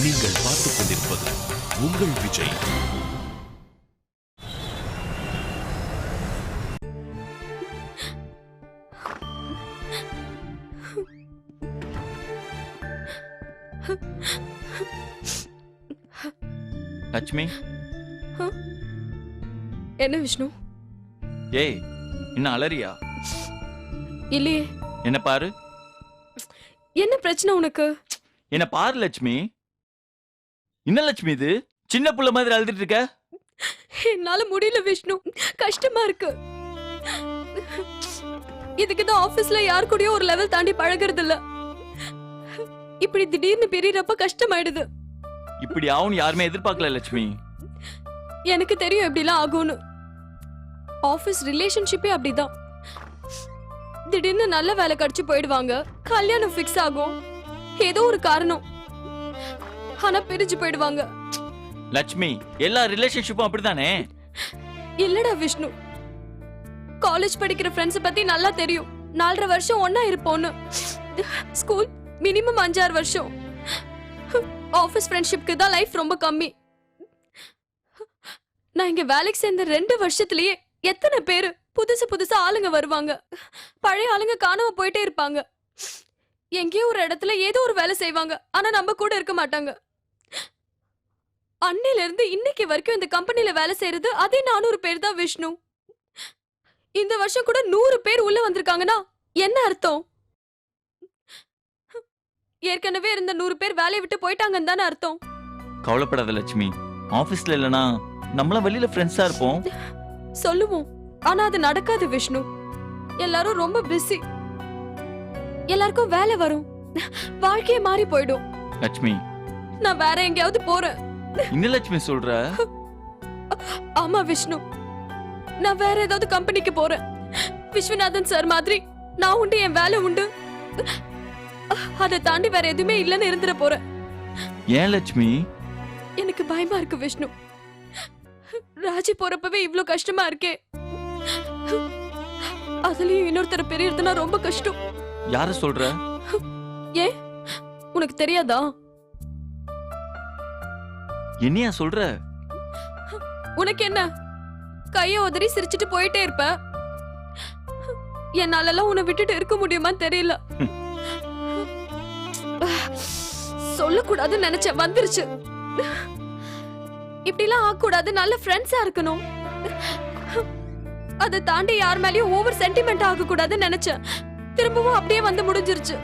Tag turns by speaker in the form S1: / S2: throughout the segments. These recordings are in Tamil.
S1: நீங்கள் பார்த்துக் கொண்டிருப்பது உங்கள் விஜய்.
S2: லட்சுமி,
S3: என்ன விஷ்ணு?
S2: ஏய் என்ன அலறியா?
S3: இல்லையே.
S2: என்ன பாரு.
S3: என்ன பிரச்சனை உனக்கு?
S2: என்ன பாரு லட்சுமி. என்ன லட்சுமி இது? சின்ன புள்ள மாதிரி அழுதுட்டு இருக்க.
S3: என்னால முடியல விஷ்ணு, கஷ்டமா இருக்கு. இதுக்குதான் ஆபீஸ்ல யார் கூடயும் ஒரு லெவல் தாண்டி பழகிறது இல்ல. இப்படி திடீர்னு பிரியறப்ப கஷ்டமாயிடுது.
S2: இப்படி ஆகும் யாருமே எதிர்பார்க்கல லட்சுமி.
S3: எனக்கு தெரியும் எப்படிலாம் ஆகும்னு. ஆபீஸ் ரிலேஷன்ஷிப்பே அப்படிதான். திடீர்னு நல்ல வேலை கிடைச்சு போயிடுவாங்க, கல்யாணம் ஃபிக்ஸ் ஆகும், ஏதோ ஒரு காரணம், ஆனா பிரிஞ்சு போயிடுவாங்க.
S2: லட்சுமி, எல்லா ரிலேஷன்ஷிப்பும் அப்படிதானே?
S3: இல்லடா விஷ்ணு, காலேஜ் படிக்கிற ஃப்ரெண்ட்ஸ் பத்தி நல்லா தெரியும். 4.5 வருஷம் ஒன்னா இருப்போம்னு. ஸ்கூல் மினிமம் 5-6 வருஷம். ஆபீஸ் ஃப்ரெண்ட்ஷிப்க்கு தான் லைஃப் ரொம்ப கம்மி. நான் இங்க வேலைக்கு சேர்ந்த 2 வருஷத்துலயே எத்தனை பேரு புதுசா ஆளுங்க வருவாங்க, பழைய ஆளுங்க காணாம போயிட்டே இருப்பாங்க. எங்கேயோ ஒரு இடத்துல ஏதோ ஒரு வேலை செய்வாங்க, ஆனா நம்ம கூட இருக்க மாட்டாங்க. அன்னையில இருந்து இன்னைக்கு வரைக்கும் இந்த கம்பெனில வேலை செய்யறது அதே 400 பேர் தான் விஷ்ணு. இந்த வருஷம் கூட 100 பேர் உள்ள வந்திருக்காங்கன்னா என்ன அர்த்தம்? ஏற்கனவே இருந்த 100 பேர் வேலையை விட்டு போயிட்டாங்கன்னு தானே அர்த்தம்.
S2: கவலைப்படாத லட்சுமி, ஆபீஸ்ல இல்லனா நம்மள வெளியில ஃப்ரெண்ட்ஸா இருப்போம்.
S3: சொல்லுவோம், ஆனா அது நடக்காது விஷ்ணு. எல்லாரும் ரொம்ப பிஸி. எல்லாருக்கும் வேலை வரும், வாழ்க்கையே மாறி போயிடும்.
S2: லட்சுமி,
S3: நான் வேற எங்கேயாவது போறேன்.
S2: என்ன லட்சுமி சொல்ற?
S3: ஆமா விஷ்ணு, நான் வேற ஏதாவது கம்பெனிக்கு போறேன். விஸ்வநாதன் சார் மாதிரி நான் உண்டு, என் வேலை உண்டு. அதை தாண்டி வேற எதுவுமே இல்லைன்னு இருந்துட போறேன்.
S2: ஏன் லட்சுமி?
S3: எனக்கு பயமா இருக்கு விஷ்ணு. ராஜி போறப்பவே இவ்ளோ கஷ்டமா இருக்கே, அதுலயும் இன்னொருத்தர் பெரியதுனா ரொம்ப கஷ்டம்.
S2: யார சொல்ற?
S3: ஏன் உனக்கு தெரியாதா?
S2: என்னையா சொல்ற?
S3: உனக்கு என்ன, கைய உதறி சிரிச்சிட்டு போயிட்டே இருப்ப. என்னாலலாம் உன்னை விட்டுட்டு இருக்க முடியுமான்னு தெரியல. சொல்லக்கூடாதுன்னு நினைச்சேன், வந்துருச்சு. இப்படிலாம் ஆகக்கூடாது, நல்ல ஃப்ரெண்ட்ஸா இருக்கணும். அதை தாண்டி யார் மேலயும் ஓவர் சென்டிமெண்ட் ஆக கூடாதுன்னு நினைச்சேன். திரும்பவும் அப்படியே வந்து முடிஞ்சிருச்சு.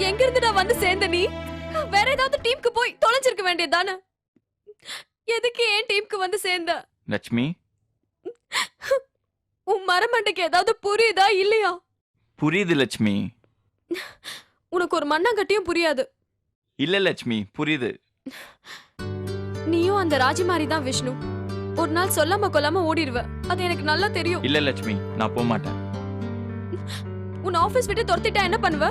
S3: எங்க இருந்துடா வந்து சேர்ந்த நீ? வேற ஏதாவது டீமுக்கு போய் தொலைஞ்சிருக்க வேண்டியதானே. எதுக்கு ஏன் டீமுக்கு வந்து சேர்ந்த?
S2: லட்சுமி,
S3: உன் மரமண்டைக்கு ஏதாவது புரியுதா இல்லையா?
S2: புரியுது லட்சுமி.
S3: உனக்கு ஒரு மண்ணாங்கட்டியும் புரியாது.
S2: இல்ல லட்சுமி, புரியுது.
S3: நீயும் அந்த ராஜிமாரி தான் விஷ்ணு. ஒரு நாள் சொல்லாம கொல்லாம ஓடிடுவ, அது எனக்கு நல்லா தெரியும்.
S2: இல்ல லட்சுமி, நான் போக மாட்டேன்.
S3: உன் ஆபீஸ் விட்டு துரத்திட்டா என்ன பண்ணுவ?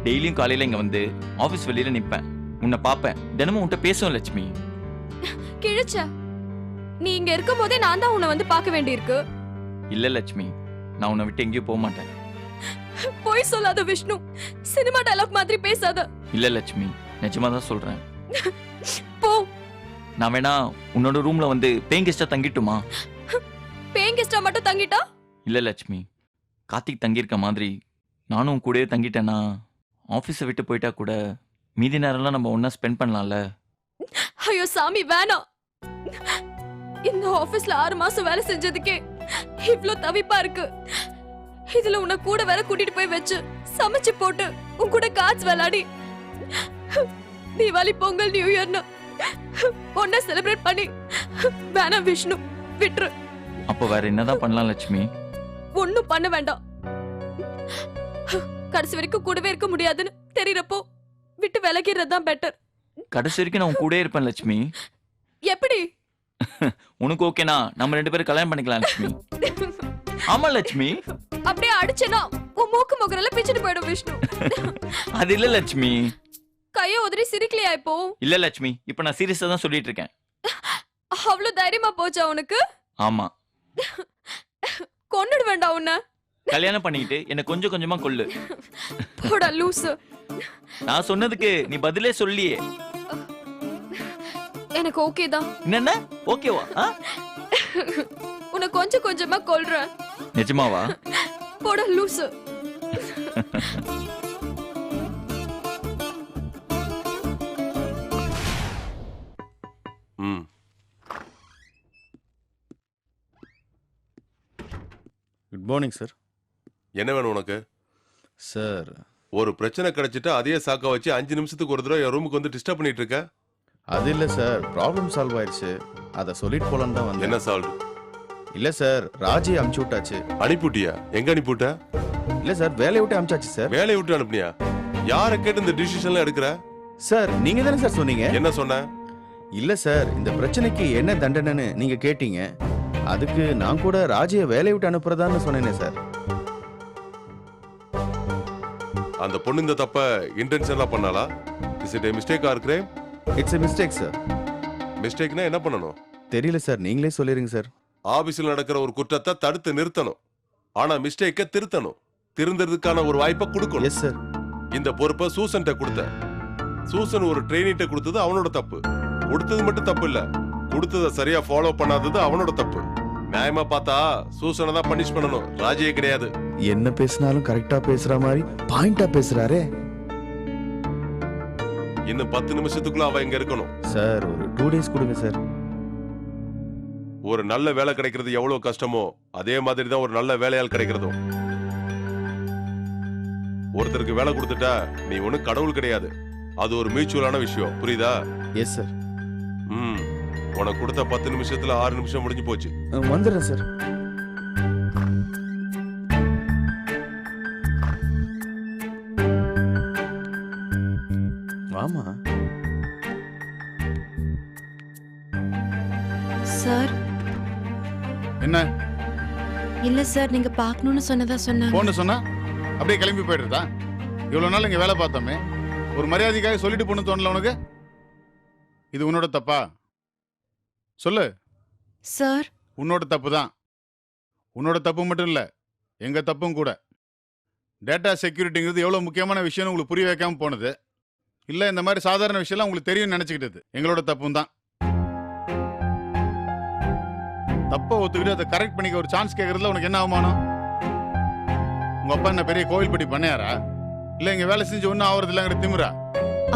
S2: டெய்லியும் காலையில இங்க வந்து ஆபீஸ் வெளியில நிப்பேன், உன்னை பாப்பேன், தினமும் உன்கிட்ட பேசுவேன் லட்சுமி.
S3: கிழிச்ச, நீ இங்க இருக்கும் போதே நான் தான் உன்னை வந்து பார்க்க வேண்டியிருக்கு.
S2: இல்ல லட்சுமி, நான் உன்னை விட்டு எங்கேயும் போக மாட்டேன்.
S3: போய் சொல்லாத விஷ்ணு, சினிமா டயலாக் மாதிரி பேசாத.
S2: இல்ல லட்சுமி, நிஜமா தான் சொல்றேன்.
S3: போ.
S2: நான் வேணா உன்னோட ரூம்ல வந்து பேயிங் கெஸ்டா தங்கிட்டுமா?
S3: பேயிங் கெஸ்டா மட்டும் தங்கிட்டா?
S2: இல்ல லட்சுமி, கார்த்திக் தங்கியிருக்க மாதிரி நானும் கூடவே தங்கிட்டேன்னா ஆபீஸை விட்டு போயிட்டா கூட மீதி நேரம்லாம் நம்ம ஒன்னா ஸ்பெண்ட் பண்ணலாம்ல.
S3: ஐயோ சாமி, வேணாம். இந்த ஆபீஸ்ல 6 மாசம் வேலை செஞ்சதுக்கே இவ்ளோ தவிப்பா இருக்கு. இதுல உன்னை கூட வேற கூட்டிட்டு போய் வச்சு சமைச்சு போட்டு உன் கூட காட்ஸ் விளையாடி தீபாவளி, பொங்கல், நியூ இயர்னு ஒன்னா செலிப்ரேட் பண்ணி வேணாம் விஷ்ணு, விட்டுரு.
S2: அப்போ வேற என்னதான் பண்ணலாம் லட்சுமி?
S3: ஒண்ணும் பண்ண வேண்டாம். கடைசி வரைக்கும் கூடவே இருக்க முடியாதுன்னு தெரியறப்போ விட்டு விலகிறதுதான் பெட்டர்.
S2: கடைசி வரைக்கும் நான் உன் கூட இருப்பேன் லட்சுமி.
S3: எப்படி?
S2: உனக்கு ஓகேனா நம்ம 2 பேரும் கல்யாணம் பண்ணிக்கலாம் லட்சுமி. ஆமா லட்சுமி.
S3: அப்படியே அடிச்சனா உன் மூக்கு முகரெல்லாம் பிச்சிட்டு போயிடும் விஷ்ணு.
S2: அது இல்ல லட்சுமி.
S3: கைய உதறி சிரிக்கலையா இப்போ?
S2: இல்ல லட்சுமி, இப்ப நான் சீரியஸா தான் சொல்லிட்டு இருக்கேன்.
S3: அவ்வளவு தைரியமா போச்சா உனக்கு?
S2: ஆமா.
S3: கொன்னுடு வேண்டாம் உன்ன.
S2: கல்யாணம் பண்ணிக்கிட்டு என்ன கொஞ்சம் கொஞ்சமா கொல்லு.
S3: போடா லூசு.
S2: நான் சொன்னதுக்கு நீ பதிலே சொல்லியே.
S3: எனக்கு ஓகே தான்.
S2: என்னன்னா ஓகேவா?
S3: உன்னை கொஞ்சம் கொஞ்சமா கொல்றேன்.
S2: நிஜமாவா?
S3: போடா லூசு.
S4: ம்.
S5: Good morning sir.
S4: என்ன வேணும் உனக்கு?
S5: சார்
S4: ஒரு பிரச்சனை கிடைச்சிட்டா அதையே சாக்க வச்சு 5 நிமிஷத்துக்கு ஒரு தடவை என் ரூமுக்கு வந்து டிஸ்டர்ப் பண்ணிட்டு இருக்க.
S5: அது இல்லை சார், ப்ராப்ளம் சால்வ் ஆயிடுச்சு. அதை சொல்லிட்டு போலான்னு தான் வந்தேன்.
S4: என்ன சால்வ்?
S5: இல்லை சார், ராஜி அமுச்சு விட்டாச்சு.
S4: அனுப்பிவிட்டியா? எங்க அனுப்பிவிட்ட?
S5: இல்லை சார், வேலையை விட்டு அமுச்சாச்சு சார்.
S4: வேலையை விட்டு அனுப்புனியா? யாரை கேட்டு இந்த டிசிஷன்லாம் எடுக்கிற?
S5: சார் நீங்க தானே சார் சொன்னீங்க.
S4: என்ன சொன்ன?
S5: இல்லை சார், இந்த பிரச்சனைக்கு என்ன தண்டனைன்னு நீங்க கேட்டீங்க. அதுக்கு நான் கூட ராஜியை வேலையை விட்டு அனுப்புறதான்னு சொன்னேனே சார்.
S4: அந்த பொண்ணு இந்த தப்ப இன்டென்ஷனலா பண்ணாளா? Is it a mistake or crime?
S5: It's a mistake sir.
S4: மிஸ்டேக்னா என்ன பண்ணணும்?
S5: தெரியல சார், நீங்களே சொல்லிருங்க சார்.
S4: ஆபீஸ்ல நடக்கிற ஒரு குற்றத்தை தடுத்து நிறுத்தணும். ஆனா மிஸ்டேக்கை திருத்தணும். திருந்தறதுக்கான ஒரு வாய்ப்பை கொடுக்கணும்.
S5: Yes sir.
S4: இந்த பொறுப்பை சூசன்ட்ட கொடுத்த. சூசன் ஒரு ட்ரெயினிட்ட கொடுத்தது அவனோட தப்பு. கொடுத்தது மட்டும் தப்பு இல்ல, கொடுத்ததை சரியா ஃபாலோ பண்ணாதது அவனோட தப்பு. நியாயமா பார்த்தா சூசனை தான் பனிஷ் பண்ணணும், ராஜியே கிடையாது.
S5: என்ன பேசினாலும் கரெக்டா பேசுற மாதிரி பாயிண்டா பேசுறாரே.
S4: இன்னும் 10 நிமிஷத்துக்குள்ள அவ இங்க இருக்கணும்.
S5: சார் ஒரு 2 days கொடுங்க சார்.
S4: ஒரு நல்ல வேலை கிடைக்கிறது எவ்வளவு கஷ்டமோ அதே மாதிரி தான் ஒரு நல்ல வேலையால் கிடைக்கிறதும். ஒருத்தருக்கு வேலை கொடுத்துட்டா நீ ஒன்னும் கடவுள் கிடையாது. அது ஒரு மியூச்சுவலான விஷயம், புரியுதா?
S5: Yes sir.
S4: உனக்கு கொடுத்த 10 நிமிஷத்துல 6 நிமிஷம் முடிஞ்சு போச்சு.
S5: வந்துடுறேன் சார். ஆமா
S6: சார்.
S7: என்ன?
S6: இல்ல சார், நீங்க பார்க்கணும்னு சொன்னதா சொன்னாங்க.
S7: போன்னு சொன்னா அப்படியே கிளம்பி போயிடுறதா? இவ்வளவு நாள் இங்க வேலை பார்த்தோமே, ஒரு மரியாதைக்காக சொல்லிட்டு போன்னு தோணல உனக்கு? இது உன்னோட தப்பா? சொல்லு.
S6: சார்
S7: உன்னோட தப்பு தான். உன்னோட தப்பு மட்டும் இல்ல, எங்க தப்பும் கூட. டேட்டா செக்யூரிட்டிங்கிறது எவ்வளவு முக்கியமான விஷயம்னு உங்களுக்கு புரிய வைக்காம போனது. இல்ல இந்த மாதிரி சாதாரண விஷயம்லாம் உங்களுக்கு தெரியும் நினைச்சுக்கிட்டது எங்களோட தப்பும் தான். தப்ப ஒத்துக்கிட்டு அதை கரெக்ட் பண்ணிக்க ஒரு சான்ஸ் கேட்கறதுல உனக்கு என்ன அவமானம்? உங்க அப்பா என்ன பெரிய கோவில்பட்டி பண்ணையாரா? இல்ல இங்க வேலை செஞ்சு ஒன்னும் ஆவறது இல்லங்கிற திமிரா?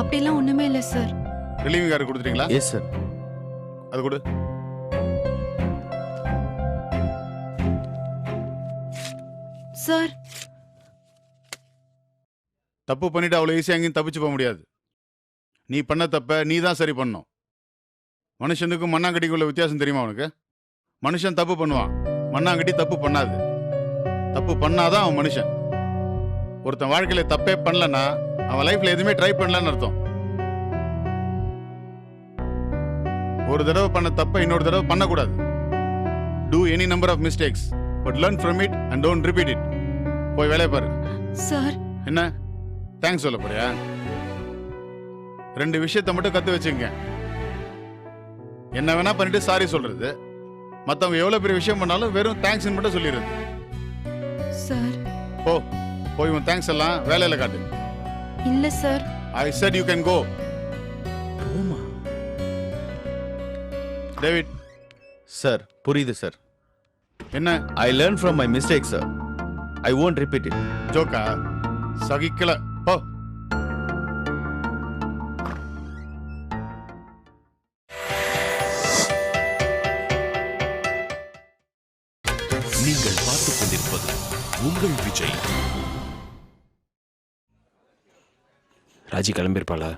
S6: அப்படிலாம் ஒண்ணுமே இல்ல சார்.
S7: ரிலீவிங் கார்டு கொடுத்துட்டீங்களா?
S5: Yes sir.
S7: அது கொடு.
S6: சார்
S7: தப்பு பண்ணிட்டு அவ்வளவு ஈஸியா எங்கேயும் தப்பிச்சு போக முடியாது. நீ பண்ண தப்ப நீ தான் சரி பண்ணணும். மனுஷனுக்கும் மண்ணாங்கட்டிக்குள்ள வித்தியாசம் தெரியுமா உனக்கு? மனுஷன் தப்பு பண்ணுவான், மண்ணாங்கட்டி தப்பு பண்ணாது. தப்பு பண்ணாதான் அவன் மனுஷன். ஒருத்தன் வாழ்க்கையில தப்பே பண்ணலன்னா அவன் லைஃப்ல எதுவுமே ட்ரை பண்ணலன்னு அர்த்தம். ஒரு தடவை பண்ண தப்ப இன்னொரு தடவை பண்ணக்கூடாது. Do any number of mistakes, but learn from it and don't repeat it. போய் வேலையை பாரு.
S6: சார்.
S7: என்ன தேங்க்ஸ் சொல்ல போறியா? 2 விஷயத்தை மட்டும் கத்து வச்சுங்க. என்ன வேணா பண்ணிட்டு சாரி சொல்றது, மத்தவங்க எவ்வளவு பெரிய விஷயம் பண்ணாலும் வெறும் தேங்க்ஸ் மட்டும் சொல்லிடுறது.
S6: சார்
S7: போய் உன் தேங்க்ஸ் எல்லாம் வேலையில காட்டு.
S6: இல்ல sir.
S7: I said you can go.
S5: போமா.
S7: டேவிட்.
S5: சார் புரியுது சார்.
S7: என்ன?
S5: I learned from my mistakes sir. I won't repeat it.
S7: ஜோக்கா? சகிக்கல. போ.
S1: நீங்கள் பார்த்துக் கொண்டிருப்பது உங்கள் விஜய்.
S8: ராஜி கிளம்பியிருப்பாளா?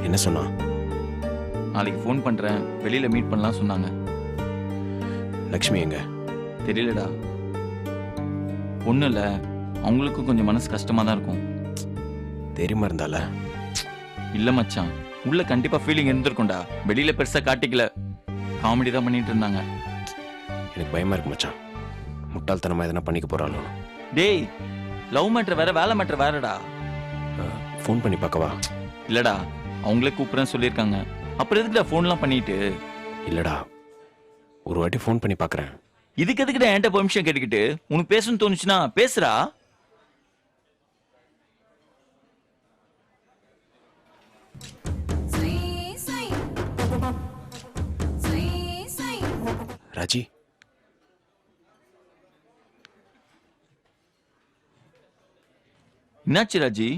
S8: என்ன சொன்னா?
S2: நாளைக்கு ஃபோன் பண்றேன், வெளியில மீட் பண்ணலாம் சொன்னாங்க.
S8: லக்ஷ்மி எங்க?
S2: தெரியலடா. ஒன்றும் இல்லை, அவங்களுக்கும் கொஞ்சம் மனசு கஷ்டமாக தான் இருக்கும்.
S8: தெரியுமா இருந்தால?
S2: இல்லை மச்சான், உள்ள கண்டிப்பாக ஃபீலிங் இருந்திருக்கும்டா. வெளியில் பெருசாக காட்டிக்கல, காமெடி தான் பண்ணிட்டு இருந்தாங்க.
S8: எனக்கு பயமா இருக்கு மச்சான், முட்டாள்தனமா எதனா பண்ணிக்க போறாளோ?
S2: டேய், லவ் மேட்ரு வேற, வேலை மேட்ரு வேறடா.
S8: ஃபோன் பண்ணி பார்க்கவா?
S2: இல்லடா, அவங்களே கூப்பிட்றேன்னு சொல்லியிருக்காங்க. அப்புறம் எதுக்குடா ஃபோன்லாம் பண்ணிட்டு?
S8: இல்லடா, ஒரு வாட்டி ஃபோன் பண்ணி பார்க்குறேன்.
S2: இதுக்கு எதுக்குடா என்கிட்ட பெர்மிஷன் கேட்டுக்கிட்டு? உனக்கு பேசணும்னு தோணுச்சுன்னா பேசுறா.
S8: ராஜி,
S2: என்னாச்சு ராஜி?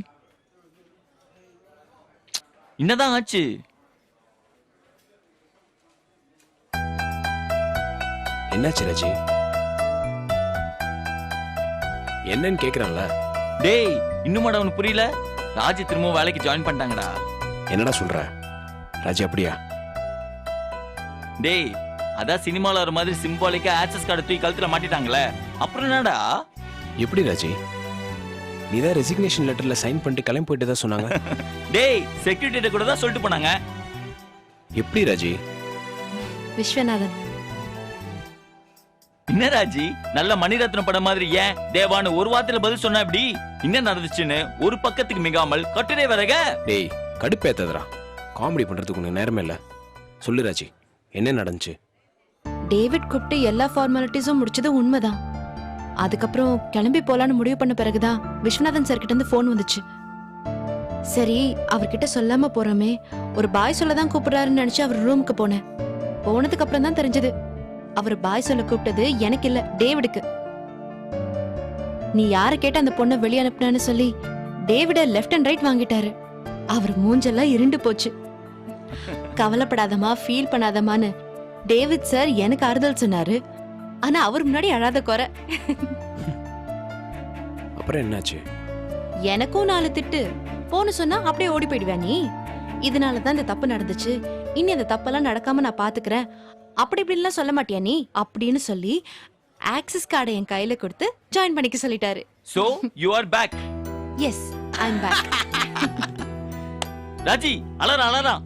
S2: என்னதான் ஆச்சு?
S8: என்னாச்சு ராஜி? என்னன்னு கேக்குறான்ல.
S2: டேய், இன்னுமாடா உனக்கு புரியல? ராஜி திரும்ப வேலைக்கு ஜாயின் பண்ணிட்டாங்கடா.
S8: என்னடா சொல்ற? ராஜி அப்படியா?
S2: டேய், அதான் சினிமால வர மாதிரி சிம்பாலிக்கா ஆக்சஸ் கார்டு தூக்கி கழுத்துல மாட்டிட்டாங்களே, அப்புறம் என்னடா?
S8: எப்படி ராஜி? நீதான் ரெசிக்னேஷன் லெட்டர்ல சைன் பண்ணிட்டு கிளம்பி போயிட்டு தான் சொன்னாங்க.
S2: டேய், செக்யூரிட்டி கூட தான் சொல்லிட்டு போனாங்க.
S8: எப்படி ராஜி?
S6: விஸ்வநாதன்.
S2: என்ன ராஜி, நல்ல மணிரத்னம் படம் மாதிரி ஏன் தேவான்னு ஒரு வார்த்தையில பதில் சொன்னா எப்படி? என்ன நடந்துச்சுன்னு ஒரு பக்கத்துக்கு மிகாமல் கட்டுரை வரக.
S8: டேய், கடுப்பேத்ததுடா. காமெடி பண்றதுக்கு உனக்கு நேரமே இல்ல. சொல்லு ராஜி, என்ன நடந்துச்சு?
S6: டேவிட் கூப்பிட்டு எல்லா ஃபார்மாலிட்டிஸும் முடிச்சது உண்மைதான். அதுக்கப்புறம் கிளம்பி போலான்னு முடிவு பண்ண பிறகுதான் விஸ்வநாதன் சார் கிட்ட இருந்து போன் வந்துச்சு. சரி, அவர்கிட்ட சொல்லாம போறோமே, ஒரு பாய் சொல்லதான் கூப்பிடுறாருன்னு நினைச்சு அவர் ரூமுக்கு போனேன். போனதுக்கு அப்புறம் தான் தெரிஞ்சது அவர் பாய் சொல்ல கூப்பிட்டது எனக்கு இல்ல, டேவிடுக்கு. நீ யார கேட்ட அந்த பொண்ணை வெளியே அனுப்புனு சொல்லி டேவிட லெஃப்ட் அண்ட் ரைட் வாங்கிட்டாரு. அவர் மூஞ்செல்லாம் இருண்டு போச்சு. கவலைப்படாதமா, ஃபீல் பண்ணாதமான்னு டேவிட் சார் எனக்கு ஆறுதல் சொன்னாரு. ஆனா அவர் முன்னாடி அழாத குறை.
S8: அப்புறம் என்னாச்சு?
S6: எனக்கும் 4 திட்டு. போன்னு சொன்னா அப்படியே ஓடி போயிடுவேன் நீ. இதனாலதான் இந்த தப்பு நடந்துச்சு, இனி அந்த தப்பெல்லாம் நடக்காம நான் பாத்துக்கிறேன், அப்படி இப்படின்லாம் சொல்ல மாட்டியா நீ அப்படின்னு சொல்லி ஆக்சஸ் கார்டை என் கையில கொடுத்து ஜாயின் பண்ணிக்க சொல்லிட்டாரு.
S2: So you are back.
S6: Yes, I am back.
S2: Raji அலறா.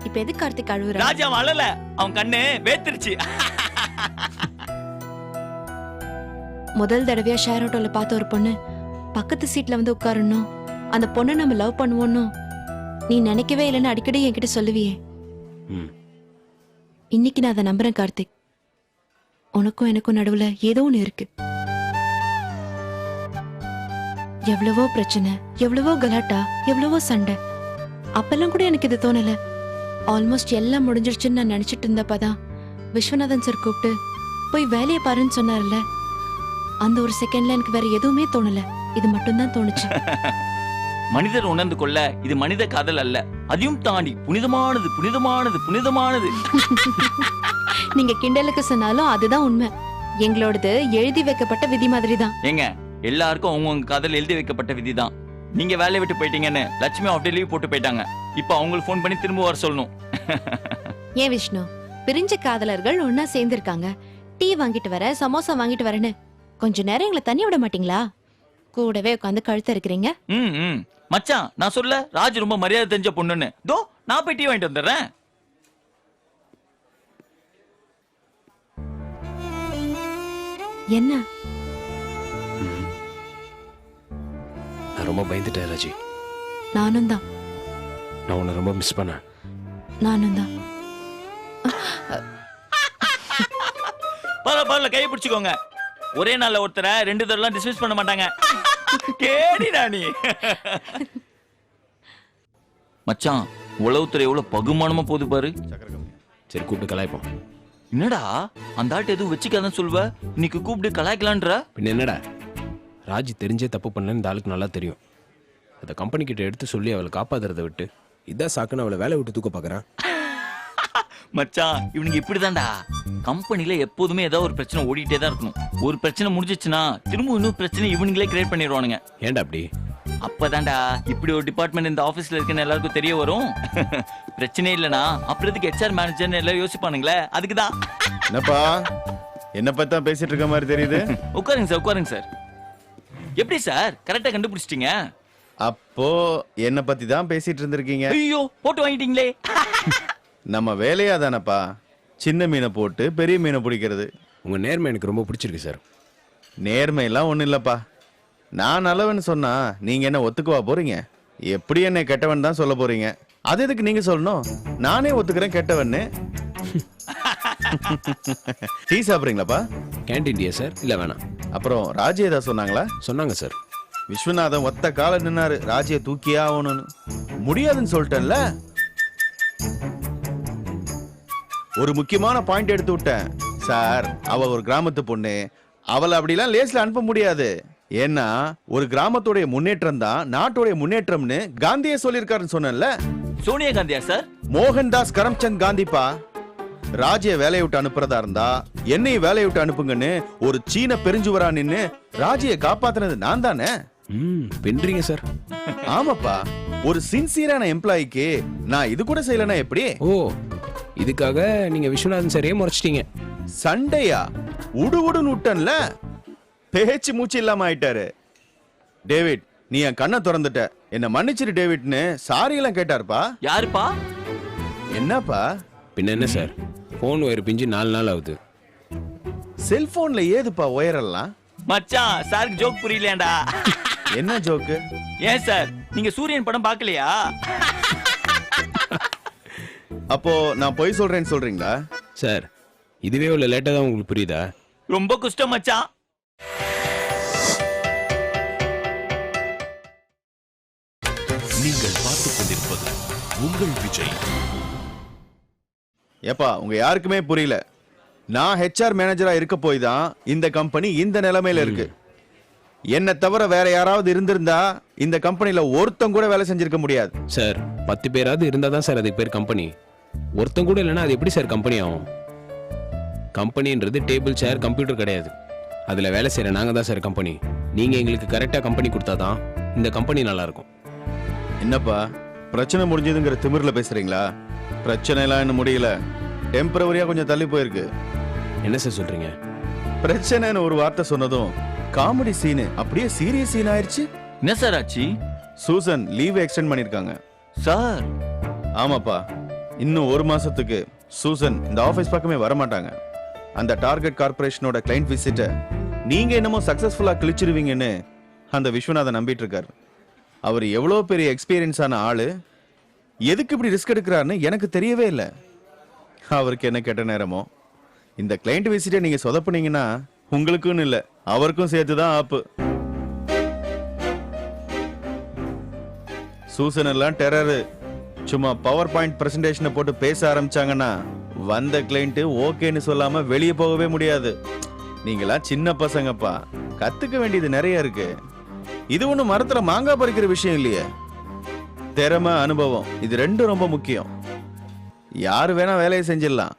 S6: இப்ப எது கார்த்திக் அழுவுற?
S2: ராஜி அவன் அழல, அவன் கண்ணு வேத்துருச்சு.
S6: முதல் தடவையா ஷேர் ஆட்டோல பார்த்த ஒரு பொண்ணு பக்கத்து சீட்ல வந்து உட்காரணும், அந்த பொண்ணை நம்ம லவ் பண்ணுவோன்னு நீ நினைக்கவே இல்லைன்னு அடிக்கடி என்கிட்ட சொல்லுவியே.
S8: ம்.
S6: இன்னைக்கு நான் அதை நம்புறேன் கார்த்திக். உனக்கும் எனக்கும் நடுவுல ஏதோ ஒண்ணு இருக்கு. எவ்வளவோ பிரச்சனை, எவ்வளவோ கலாட்டா, எவ்வளவோ சண்டை. அப்பெல்லாம் கூட எனக்கு இது தோணல. ஆல்மோஸ்ட் எல்லாம் முடிஞ்சிருச்சுன்னு நான் நினைச்சிட்டு இருந்தப்பதான் விஸ்வநாதன் சார் கூப்பிட்டு போய் வேலையை பாருன்னு சொன்னார்ல, அந்த ஒரு செகண்ட்ல எனக்கு வேற எதுவுமே தோணல, இது மட்டும்தான் தோணுச்சு.
S2: மனிதர் உணர்ந்து கொள்ள இது மனித காதல் அல்ல, அதையும் தாண்டி புனிதமானது புனிதமானது புனிதமானது.
S6: நீங்க கிண்டலுக்கு சொன்னாலும் அதுதான் உண்மை. எங்களோடது எழுதி வைக்கப்பட்ட விதி மாதிரி தான்.
S2: ஏங்க, எல்லாருக்கும் அவங்கவுங்க காதல் எழுதி வைக்கப்பட்ட விதிதான். நீங்க வேலையை விட்டு போயிட்டீங்கன்னு லட்சுமி ஆஃப் டே லீவ் போட்டு போயிட்டாங்க. இப்போ அவங்களுக்கு ஃபோன் பண்ணி திரும்ப வர சொல்லணும்.
S6: ஏன் விஷ்ணு, பிரிஞ்ச காதலர்கள் ஒன்னா சேர்ந்திருக்காங்க, டீ வாங்கிட்டு வர, சமோசா வாங்கிட்டு வரேன்னு கொஞ்ச நேரம் எங்களை தண்ணி விட மாட்டீங்களா? கூடவே உட்காந்து கழுத்த இருக்கிறீங்க.
S2: மச்சான், நான் சொல்ல ராஜ் ரொம்ப மரியாதை தெரிஞ்ச பொண்ணுன்னு. தோ நான் போய் டீ வாங்கிட்டு வந்துடுறேன்.
S6: என்ன?
S8: நான் ரொம்ப பயந்துட்டேன் ராஜி.
S6: நானும் தான்.
S8: நான் உன்னை ரொம்ப மிஸ் பண்ணேன்.
S6: நானும் தான்.
S2: பரவாயில்ல, கையை பிடிச்சுக்கோங்க. ஒரே நாள்ல ஒருத்தரை 2 தடவை டிஸ்மிஸ் பண்ண மாட்டாங்க. கேடிடா நீ. மச்சான், உளவுத்துறை எவ்வளவு பகுமானமா போகுது பாரு.
S8: சரி, கூப்பிட்டு கலாய்ப்போம்.
S2: என்னடா அந்த ஆட்டு எதுவும் வச்சுக்காதான் சொல்வ, இன்னைக்கு கூப்பிட்டு கலாய்க்கலான்ற?
S8: பின்ன என்னடா, ராஜி தெரிஞ்சே தப்பு பண்ணலன்னு இந்த ஆளுக்கு நல்லா தெரியும். அதை கம்பெனி கிட்ட எடுத்து சொல்லி அவளை காப்பாத்துறதை விட்டு இதான் சாக்குன்னு அவளை வேலை விட்டு தூக்க பாக்குறான்.
S2: மச்சான், இவனுங்க இப்படிதான்டா. கம்பெனில எப்போதுமே ஏதாவது ஒரு பிரச்சனை ஓடிட்டே தான் இருக்கணும். ஒரு பிரச்சனை முடிஞ்சிச்சுன்னா திரும்ப இன்னும் பிரச்சனை இவனுங்களே கிரியேட் பண்ணிடுவானுங்க.
S8: ஏன்டா அப்படி?
S2: அப்பதான்டா இப்படி ஒரு டிபார்ட்மெண்ட் இந்த ஆபீஸ்ல இருக்குன்னு எல்லாருக்கும் தெரிய வரும். பிரச்சனை இல்லனா அப்புறத்துக்கு HR மேனேஜர்னு எல்லாம் யோசிப்பானுங்களே, அதுக்குதான்.
S5: என்னப்பா, என்ன பத்தி பேசிட்டு இருக்க மாதிரி தெரியுது.
S2: உட்காருங்க சார். எப்படி சார் கரெக்டா கண்டுபிடிச்சிட்டீங்க?
S5: அப்போ என்ன பத்தி தான் பேசிட்டு இருந்திருக்கீங்க.
S2: ஐயோ, போட்டு வாங்கிட்டீங்களே.
S5: நம்ம வேலையா தானப்பா சின்ன மீனை போட்டு பெரிய மீனை பிடிக்கிறது.
S8: உங்க நேர்மை எனக்கு ரொம்ப பிடிச்சிருக்கு சார்.
S5: நேர்மையெல்லாம் ஒன்றும் இல்லப்பா. நான் நல்லவன்னு சொன்னா நீங்க என்ன ஒத்துக்குவா போறீங்க? எப்படி என்ன கெட்டவன் தான் சொல்ல போறீங்க? அது எதுக்கு நீங்க சொல்லணும்? நானே ஒத்துக்கிறேன் கெட்டவன்னு. டீ சாப்பிட்றீங்களாப்பா?
S8: கேன்டீன் டீயா சார்? இல்லை வேணாம்.
S5: அப்புறம் ராஜி ஏதாவது சொன்னாங்களா?
S8: சொன்னாங்க சார்.
S5: விஸ்வநாதன் ஒத்த கால நின்னாரு, ராஜியை தூக்கியே ஆகணும்னு. முடியாதுன்னு சொல்லிட்டேன்ல. ஒரு முக்கியமான பாயிண்ட் எடுத்து விட்டேன் சார். அவ ஒரு கிராமத்து பொண்ணு, அவளை அப்படிலாம் லேஸ்ல அனுப்ப முடியாது. ஏன்னா ஒரு கிராமத்துடைய முன்னேற்றம் தான் நாட்டுடைய முன்னேற்றம்னு காந்தியே சொல்லியிருக்காருன்னு சொன்னேன்ல.
S2: சோனியா காந்தியா சார்?
S5: மோகன்தாஸ் கரம்சந்த் காந்திப்பா. ராஜிய வேலையை விட்டு அனுப்புறதா இருந்தா என்னையும் வேலையை விட்டு அனுப்புங்கன்னு ஒரு சீன பெருஞ்சுவரா நின்னு ராஜியை காப்பாத்துனது நான் தானே.
S8: பின்றீங்க சார்.
S5: ஆமாப்பா, ஒரு சின்சியரான எம்ப்ளாய்க்கு நான் இது கூட செய்யலனா எப்படி?
S8: ஓ, இதுக்காக நீங்க விஸ்வநாதன் சாரையே முறைச்சிட்டீங்க.
S5: சண்டையா? உடுன்னு விட்டன்ல, பேச்சு மூச்சு இல்லாம ஆயிட்டாரு. டேவிட், நீ என் கண்ணை திறந்துட்ட, என்ன மன்னிச்சிரு டேவிட்னு சாரி எல்லாம் கேட்டாருப்பா.
S2: யாருப்பா?
S5: என்னப்பா?
S8: பின்ன என்ன சார், போன் ஒயர் பிஞ்சு 4 நாள் ஆகுது.
S5: செல்போன்ல ஏதுப்பா ஒயரெல்லாம்?
S2: மச்சான், சாருக்கு ஜோக் புரியலையாண்டா?
S5: என்ன ஜோக்கு?
S2: ஏன் சார், நீங்க சூரியன் படம் பார்க்கலையா?
S5: அப்போ நான் பொய் சொல்றேன்னு சொல்றீங்களா?
S8: சார், இதுவே இவ்வளோ லேட்டாக தான் உங்களுக்கு புரியுதா?
S2: ரொம்ப கஷ்டம் மச்சான்.
S1: நீங்கள் பார்த்துக் கொண்டிருப்பது உங்கள் விஜய்.
S5: ஏப்பா, உங்க யாருக்குமே புரியல. நான் ஹெச்ஆர் மேனேஜரா இருக்க போய் தான் இந்த கம்பெனி இந்த நிலைமையில இருக்கு. என்ன தவிர வேற யாராவது இருந்திருந்தா இந்த கம்பெனில ஒருத்தன் கூட வேலை செஞ்சிருக்க முடியாது.
S8: சார், 10 பேராவது இருந்தால் தான் சார் அதுக்கு பேர் கம்பெனி. ஒருத்தன் கூட இல்லைன்னா அது எப்படி சார் கம்பெனி ஆகும்? கம்பெனின்றது டேபிள், சேர், கம்ப்யூட்டர் கிடையாது. அதில் வேலை செய்கிற நாங்கள் தான் சார் கம்பெனி. நீங்கள் எங்களுக்கு கரெக்டாக கம்பெனி கொடுத்தா தான் இந்த கம்பெனி நல்லா இருக்கும்.
S5: என்னப்பா, பிரச்சனை முடிஞ்சதுங்கிற திமிர்ல பேசுறீங்களா? பிரச்சனை எல்லாம் இன்னும் முடியல, டெம்பரவரியா கொஞ்சம் தள்ளி போயிருக்கு.
S8: என்ன சார் சொல்கிறீங்க?
S5: பிரச்சனைன்னு ஒரு வார்த்தை சொன்னதும் காமெடி சீனு அப்படியே சீரியஸ் சீன் ஆயிருச்சு.
S2: என்ன சார் ஆச்சு?
S5: சூசன் லீவ் எக்ஸ்டெண்ட் பண்ணிருக்காங்க
S2: சார்.
S5: ஆமாப்பா, இன்னும் 1 மாசத்துக்கு சூசன் இந்த ஆபீஸ் பக்கமே வர மாட்டாங்க. அந்த டார்கெட் கார்பரேஷனோட கிளைண்ட் விசிட்ட நீங்க என்னமோ சக்சஸ்ஃபுல்லா கிழிச்சிருவீங்கன்னு அந்த விஸ்வநாதன் நம்பிட்டு இருக்காரு. அவர் எவ்வளோ பெரிய எக்ஸ்பீரியன்ஸான ஆளு, எதுக்கு இப்படி ரிஸ்க் எடுக்கிறாருன்னு எனக்கு தெரியவே இல்லை. அவருக்கு என்ன கெட்ட நேரமோ. இந்த கிளைண்ட் விசிட்டை நீங்க சொதப்புனீங்கன்னா உங்களுக்குன்னு இல்லை, அவருக்கும் சேர்த்துதான் ஆப்பு. சூசன் எல்லாம் டெரரு. சும்மா பவர் பாயிண்ட் பிரசன்டேஷனை போட்டு பேச ஆரம்பிச்சாங்கன்னா வந்த கிளைண்ட் ஓகேன்னு சொல்லாம வெளியே போகவே முடியாது. நீங்களாம் சின்ன பசங்கப்பா, கத்துக்க வேண்டியது நிறைய இருக்கு. இது ஒண்ணு மரத்துல மாங்காய் பறிக்கிற விஷயம் இல்லையே. திறமை, அனுபவம், இது ரெண்டும் ரொம்ப முக்கியம். யாரு வேணா வேலையை செஞ்சிடலாம்,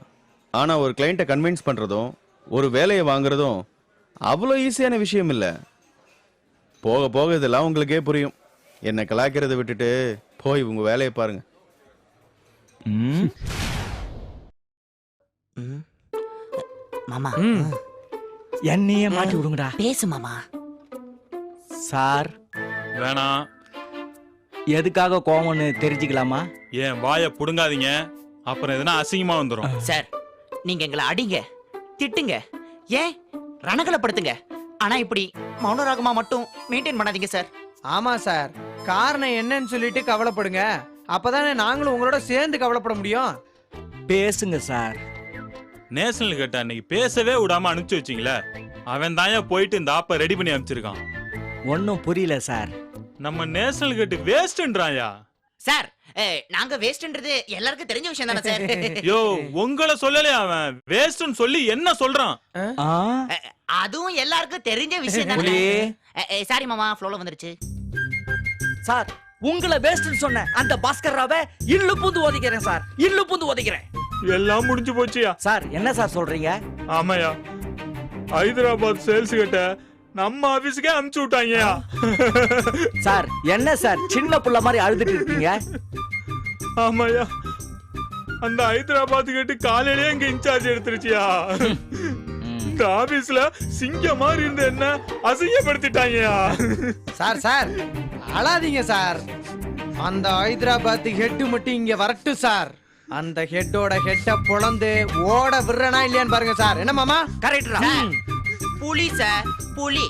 S5: ஆனா ஒரு கிளைண்ட்டை கன்வின்ஸ் பண்றதும் ஒரு வேலையை வாங்குறதும் அவ்வளோ ஈஸியான விஷயம் இல்லை. போக போக இதெல்லாம் உங்களுக்கே புரியும். என்னை கலாய்க்கிறத விட்டுட்டு போய் உங்க வேலையை பாருங்க.
S9: மாமா,
S10: என்னையே மாட்டி விடுங்கடா.
S9: பேசு மாமா.
S10: சார்,
S11: வேணாம்.
S10: எதுக்காக கோவம்னு தெரிஞ்சுக்கலாமா?
S11: ஏன் வாயை புடுங்காதீங்க, அப்புறம் எதுனா அசிங்கமா வந்துடும்.
S9: சார், நீங்க எங்களை அடிங்க, திட்டுங்க, ஏன் ரணகலப்படுத்துங்க, ஆனா இப்படி மௌனராகமா மட்டும் மெயின்டைன் பண்ணாதீங்க சார்.
S10: ஆமா சார், காரணம் என்னன்னு சொல்லிட்டு கவலைப்படுங்க. அப்பதானே நாங்களும் உங்களோட சேர்ந்து கவலைப்பட முடியும். பேசுங்க சார்.
S11: நேஷனல் கேட்ட அன்னைக்கு பேசவே விடாம அனுப்பிச்சு வச்சிங்களே, அவன் தான் போயிட்டு இந்த ஆப்பை ரெடி பண்ணி அனுப்பிச்சிருக்கான்.
S10: ஒன்னும் புரியல சார்.
S11: நம்ம நேஷனல் கேட்டு வேஸ்ட்ன்றாயா?
S9: சார், நாங்க வேஸ்ட்ன்றது எல்லாருக்கும் தெரிஞ்ச விஷயம் தானே சார்.
S11: யோ, உங்களை சொல்லலையா அவன் வேஸ்ட்னு சொல்லி என்ன சொல்றான்?
S9: அதுவும் எல்லாருக்கும் தெரிஞ்ச விஷயம் தானே. சாரி மாமா, ஃப்ளோல வந்துருச்சு.
S10: சார், உங்களை வேஸ்ட்னு சொன்ன அந்த பாஸ்கர் ராவை இல்லு பூந்து ஓதிக்கிறேன் சார், இல்லு பூந்து ஓதிக்கிறேன்.
S11: எல்லாம் முடிஞ்சு போச்சியா?
S10: சார், என்ன சார் சொல்றீங்க?
S11: ஆமாயா, ஹைதராபாத் சேல்ஸ் கிட்ட நம்ம ஆபீஸ்க்கே அனுப்பிச்சு விட்டாங்கயா.
S10: சார், என்ன சார் சின்ன புள்ள மாதிரி அழுதுட்டு இருக்கீங்க?
S11: ஆமாயா, அந்த ஹைதராபாத் கிட்ட காலையிலேயே இங்க இன்சார்ஜ் எடுத்துருச்சியா. இந்த ஆபீஸ்ல சிங்க மாதிரி இருந்த என்ன அசிங்கப்படுத்திட்டாங்கயா.
S10: சார் சார், அழாதீங்க சார். அந்த ஹைதராபாத் ஹெட் மட்டும் இங்க வரட்டும் சார். அந்த ஹெட்டோட ஹெட்ட பொளந்து ஓட விடுறனா இல்லையான்னு பாருங்க சார். என்ன மாமா?
S9: கரெக்ட். புலி சார், புலி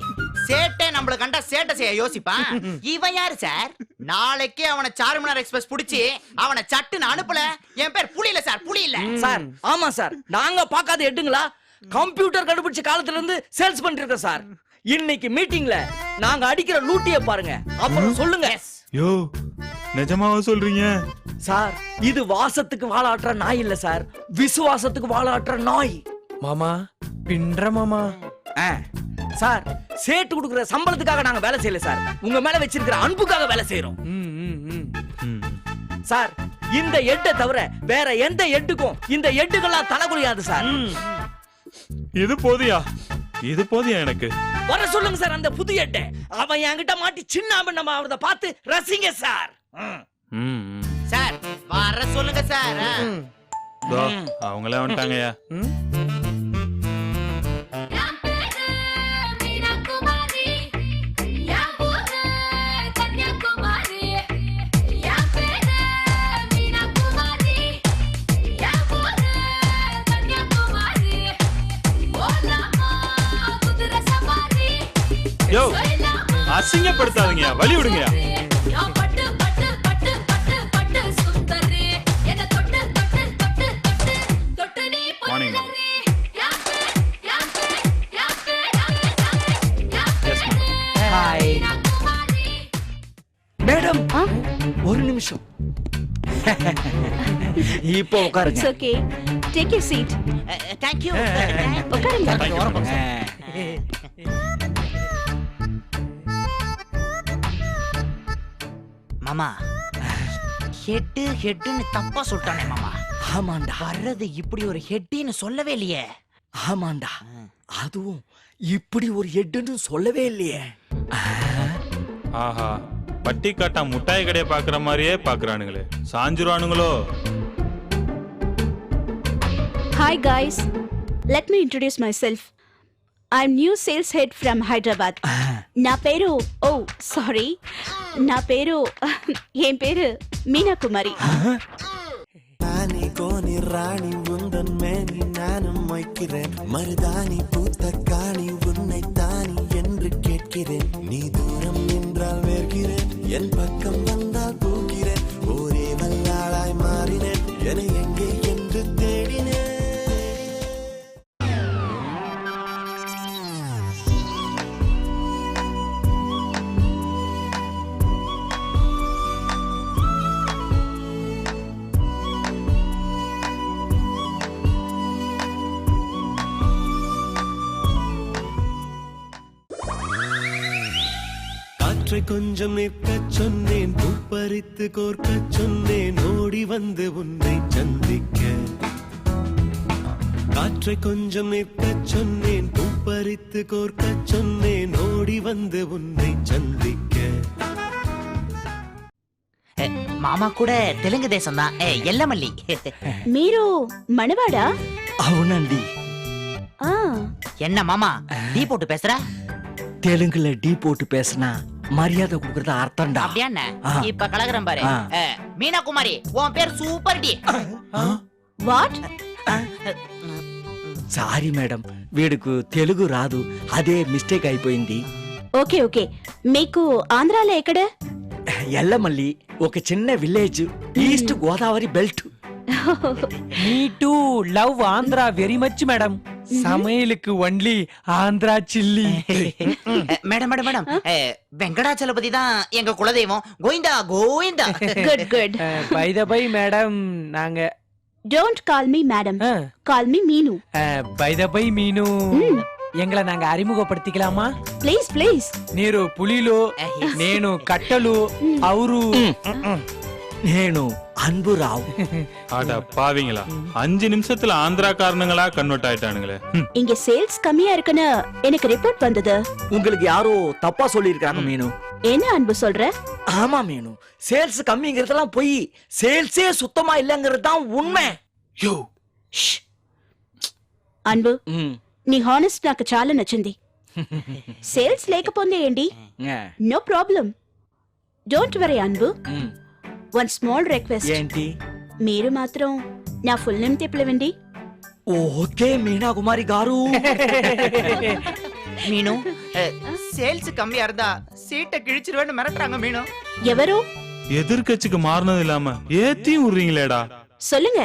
S9: சேட்டே நம்மள கண்டா சேட்டை செய்ய யோசிப்பான். இவன் யாரு சார்? நாளைக்கே அவனை சார்மினார் எக்ஸ்பிரஸ் புடிச்சு அவனை சட்டுன்னு அனுப்பல. என் பேர் புலி இல்ல சார், புலி இல்ல
S12: சார். ஆமா சார், நாங்க பார்க்காத எட்டுங்களா கம்ப்யூட்டர் கண்டுபிடிச்ச காலத்துல இருந்து சேல்ஸ் பண்ணிட்டு இருக்கோம் சார். இன்னைக்கு மீட்டிங்ல நாங்க அடிக்கிற லூட்டிய பாருங்க, அப்புறம் சொல்லுங்க.
S11: யோ நிஜமாவா சொல்றீங்க?
S12: சார் இது வாசத்துக்கு வாலாட்டுற நாய் இல்ல சார், விசுவாசத்துக்கு வாலாட்டுற நாய்.
S10: மாமா பின்ற மாமா.
S12: சார் சேட்டு கொடுக்குற சம்பளத்துக்காக நாங்க வேலை செய்யல சார், உங்க மேல வச்சிருக்கிற அன்புக்காக வேலை செய்யறோம். சார் இந்த எட்டை தவிர வேற எந்த எட்டுக்கும் இந்த எட்டுக்கெல்லாம் தலை குறையாது சார்.
S11: இது போதியா? இது போதியா எனக்கு?
S12: வர சொல்லுங்க சார் அந்த புது எட்டை. அவன் என்கிட்ட மாட்டி சின்ன நம்ம அவரை பார்த்து ரசிங்க சார்.
S9: சார் வர சொல்லுங்க சார்.
S11: அவங்களே வந்துட்டாங்கய்யா. யோ அசிங்கப்படுத்தாதீங்க, வழி விடுங்க. மார்னிங்
S12: மேடம் ஒரு நிமிஷம். இப்போ உட்காருங்க.
S6: Okay, take your seat.
S9: Thank you.
S6: உட்காருங்க.
S9: மாமா ஹெட்டு ஹெட்டுன்னு தப்பா சொல்லிட்டானே மாமா.
S12: ஆமாண்டா,
S9: வர்றது இப்படி ஒரு ஹெட்டின்னு சொல்லவே இல்லையே.
S12: ஆமாண்டா, அதுவும் இப்படி ஒரு எட்டுன்னு சொல்லவே இல்லையே.
S11: ஆஹா, பட்டி காட்டா முட்டாய் கடையை பாக்குற மாதிரியே பாக்குறானுங்களே, சாஞ்சிருவானுங்களோ?
S13: Hi guys, let me introduce myself. I'm new sales head from Hyderabad. నా పేరు నా పేరు ఏం పేరు మీనా కుమారి.
S14: நானே கோனி ராணி உந்தன் மேனி நானும் வைக்கிறேன், மருதாணி பூத்த காணி உன்னை தானி என்று கேட்கிறேன். நீ தூரம் நின்றால் வேர்கிறேன், என் பக்கம் வந்தால் போகிறேன். ஒரே வல்லாளாய் மாறினேன், என எங்கே என்று தேடினேன். கொஞ்சம் நிற்க சொன்னேன், பூப்பறித்து கோர்க்க சொன்னேன், ஓடி வந்து உன்னை சந்திக்க. காற்றை கொஞ்சம் நிற்க சொன்னேன், பூப்பறித்து கோர்க்க சொன்னேன், ஓடி வந்து உன்னை சந்திக்க.
S9: மாமா கூட தெலுங்கு தேசம் தான், எல்லமல்லி.
S13: మీరు మనవాడా?
S12: అవునండి.
S9: என்ன மாமா டீ போட்டு பேசுற?
S12: தெலுங்குல டீ போட்டு பேசினா மரியாதை கொடுக்கறது அர்த்தம்டா.
S9: அப்படியா? இப்ப கலகரம் பாரு. மீனா குமாரி, உன் பேர் சூப்பர் டி.
S13: వాట్?
S12: సారీ మేడం, వీడుకు తెలుగు రాదు, అదే మిస్టేక్ అయిపోయింది.
S13: ఓకే ఓకే, మీకు ఆంధ్రాలో ఎక్కడ?
S12: ఎల్లమల్లి, ఒక చిన్న village, east Godavari belt.
S10: Me too love Andhra very much madam. சமையலுக்கு only Andhra chilli.
S9: Madam madam madam, Venkatachalapathi தான் எங்க குலதெய்வம். Govinda Govinda.
S13: Good good.
S10: Bye the bye madam, நாங்க
S13: don't call me madam, call me Meenu.
S10: Bye the bye Meenu, எங்களை நாங்க அறிமுகப்படுத்திக்கலாமா?
S13: Please please.
S10: நீரு புலிலு, నేను కట్టలు, அவரு
S12: నేను அன்புராவ்.
S11: அட பாவிங்களா, 5 நிமிஷத்துல ஆந்திராக்காரனுங்களா கன்வெர்ட் ஆயிட்டானுங்களே.
S13: இங்க சேல்ஸ் கம்மியா இருக்குன்னு எனக்கு ரிப்போர்ட் வந்தது.
S12: உங்களுக்கு யாரோ தப்பா சொல்லி இருக்காங்க மீனு.
S13: என்ன அன்பு சொல்ற?
S12: ஆமா மீனு, சேல்ஸ் கம்மிங்கிறதெல்லாம் போய் சேல்ஸே சுத்தமா இல்லங்கிறது தான் உண்மை. யோ
S13: అన్బు, నీ హానెస్ట్ నాకు చాలా నచ్చింది. సేల్స్ లేకపోతే ఏంటి, no problem, don't worry Anbu. One small request.
S12: ఏంటి?
S13: మీరు మాత్రం నా ఫుల్ నేమ్ తెప్పలేవండి.
S12: ఓకే మీనా కుమారి గారు.
S9: மீனு, சேல்ஸ் கம்மியா இருந்தா சீட்டை கிழிச்சிருவேன்னு மிரட்டுறாங்க மீனு.
S13: ఎవరు?
S11: எதிர்கட்சிக்கு மாறினது இல்லாம ஏத்தியும் விடுறீங்களேடா.
S13: சொல்லுங்க,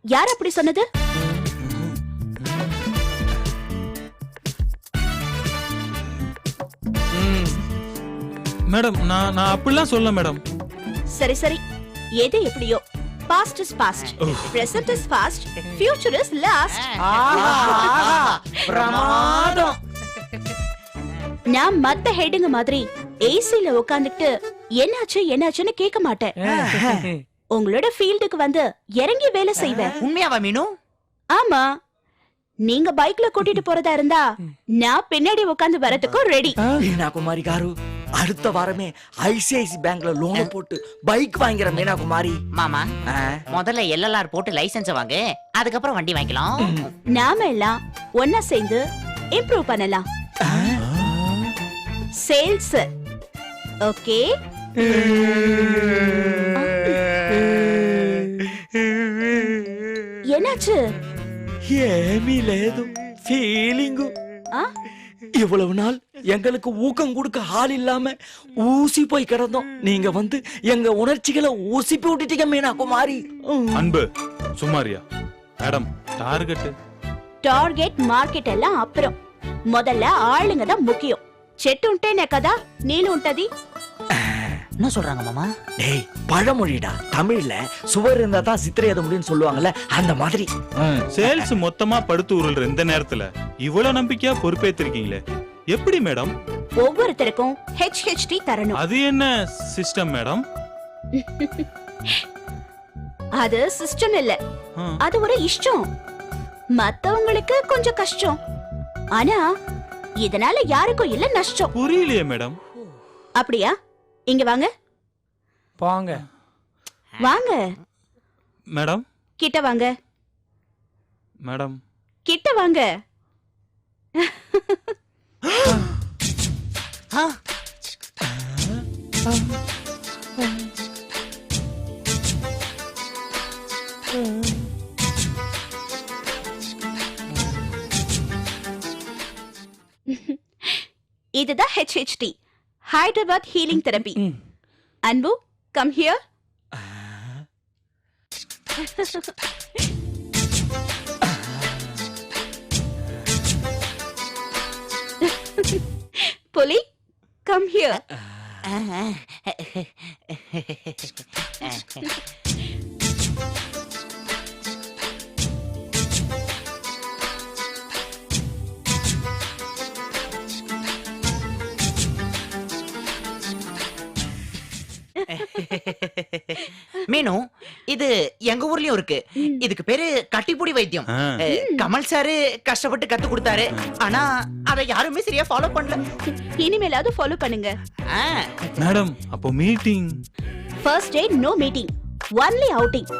S13: யார் அப்படி சொன்னது?
S11: மேடம் நான் அப்படிலாம் சொல்ல மேடம்.
S13: சரி சரி, எது எப்படியோ, past is past, present is fast, future is last.
S9: பிரமாதம்.
S13: நான் மத்த ஹெட்டுங்க மாதிரி ஏசில உட்கார்ந்துட்டு என்னாச்சு என்னாச்சுன்னு கேட்க மாட்டேன். உங்களோட ஃபீல்டுக்கு வந்து இறங்கி வேலை செய்வேன்.
S9: உண்மையாவா மீனு?
S13: ஆமா, நீங்க பைக்ல கூட்டிட்டு போறதா இருந்தா நான் பின்னாடி உட்கார்ந்து வரதுக்கும் ரெடி.
S12: மீனா குமாரி காரு, அடுத்த வாரமே ஐசிஐசி பேங்க்ல லோன் போட்டு பைக் வாங்குற மீனா குமாரி.
S9: மாமா, முதல்ல எல்எல்ஆர் போட்டு லைசென்ஸ் வாங்க, அதுக்கப்புறம் வண்டி வாங்கிக்கலாம்.
S13: நாம எல்லாம் ஒன்னா சேர்ந்து இம்ப்ரூவ் பண்ணலாம். Sales okay? என்னாச்சு?
S12: ఏమీ లేదు, ఫీలింగ్. இவ்வளவு நாள் எங்களுக்கு ஊக்கம் கொடுக்க ஆள் இல்லாம ஊசி போய் கிடந்தோம். நீங்க வந்து எங்க உணர்ச்சிகளை ஊசி போட்டுட்டீங்க மீனா குமாரி.
S11: அன்பு சுமாரியா மேடம்,
S13: టార్గెట్ మార్కెట్ எல்லாம் அப்புறம், முதல்ல ஆளுங்க தான் முக்கியம். చెట్టు ఉంటేనే కదా నీళ్ళు ఉంటది.
S9: என்ன சொல்றாங்க மாமா?
S12: டேய், பழமொழிடா. தமிழ்ல சுவர் இருந்தா தான் சித்திரை எழுத முடியும்னு சொல்லுவாங்கல்ல, அந்த மாதிரி.
S11: சேல்ஸ் மொத்தமா படுத்து உருள்ற இந்த நேரத்துல இவ்வளவு நம்பிக்கையா பொறுப்பேத்திருக்கீங்களே, எப்படி மேடம்?
S13: ஒவ்வொருத்தருக்கும் HHT தரணும்.
S11: அது என்ன சிஸ்டம் மேடம்?
S13: அது சிஸ்டம் இல்ல, அது ஒரு இஷ்டம். மத்தவங்களுக்கு கொஞ்சம் கஷ்டம், ஆனா இதனால யாருக்கும் இல்ல நஷ்டம்.
S11: புரியலையே மேடம்.
S13: அப்படியா? இங்க வாங்க.
S10: போங்க.
S13: வாங்க
S11: மேடம்.
S13: கிட்ட வாங்க
S11: மேடம்.
S13: கிட்ட வாங்க. இதுதான் HHT, ஹைதராபாத் ஹீலிங் தெரபி. அன்பு, கம் ஹியர். புலி, கம் ஹியர்.
S9: மீனு, இது எங்க ஊர்லயும் இருக்கு. இதுக்கு பேரு கட்டிப்புடி வைத்தியம். கமல் சாரு கஷ்டப்பட்டு கத்து கொடுத்தாரு, ஆனா அதை யாருமே சரியா ஃபாலோ பண்ணல.
S13: இனிமேலாவது ஃபாலோ பண்ணுங்க.
S11: மேடம், அப்போ meeting?
S13: First day no meeting, only outing.